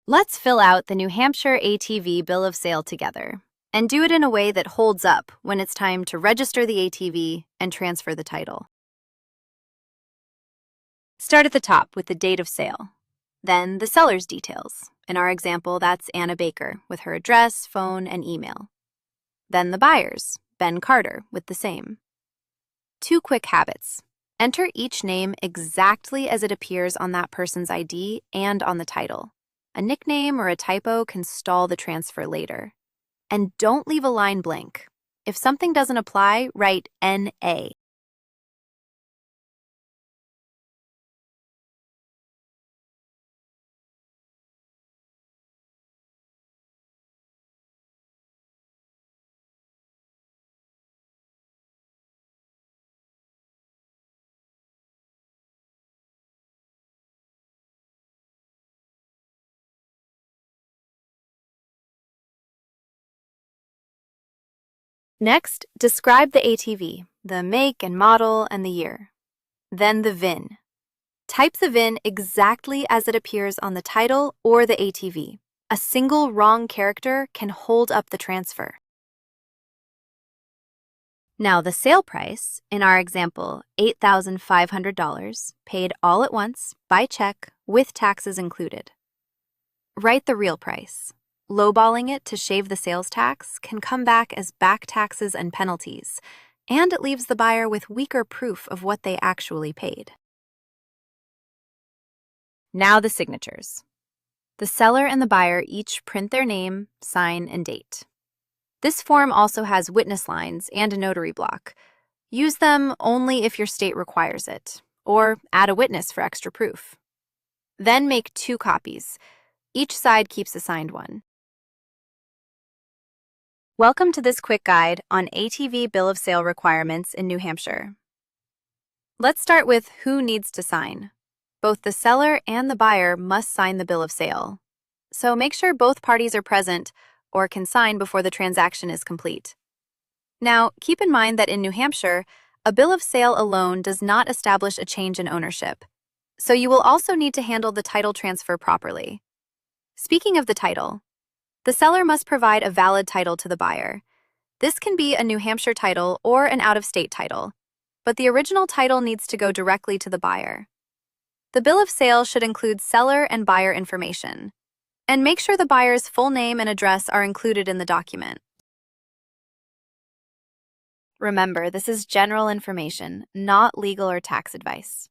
Let's fill out the New Hampshire ATV bill of sale together and do it in a way that holds up when it's time to register the ATV and transfer the title. Start at the top with the date of sale. Then the seller's details. In our example, that's Anna Baker with her address, phone, and email. Then the buyer's, Ben Carter, with the same. 2 quick habits. Enter each name exactly as it appears on that person's ID and on the title. A nickname or a typo can stall the transfer later. And don't leave a line blank. If something doesn't apply, write NA. Next, describe the ATV, the make and model and the year. Then the VIN. Type the VIN exactly as it appears on the title or the ATV. A single wrong character can hold up the transfer. Now the sale price, in our example, $8,500, paid all at once, by check, with taxes included. Write the real price. Lowballing it to shave the sales tax can come back as back taxes and penalties, and it leaves the buyer with weaker proof of what they actually paid. Now the signatures. The seller and the buyer each print their name, sign, and date. This form also has witness lines and a notary block. Use them only if your state requires it, or add a witness for extra proof. Then make 2 copies. Each side keeps a signed one. Welcome to this quick guide on ATV bill of sale requirements in New Hampshire. Let's start with who needs to sign. Both the seller and the buyer must sign the bill of sale. So make sure both parties are present or can sign before the transaction is complete. Now, keep in mind that in New Hampshire, a bill of sale alone does not establish a change in ownership. So you will also need to handle the title transfer properly. Speaking of the title, the seller must provide a valid title to the buyer. This can be a New Hampshire title or an out-of-state title, but the original title needs to go directly to the buyer. The bill of sale should include seller and buyer information, and make sure the buyer's full name and address are included in the document. Remember, this is general information, not legal or tax advice.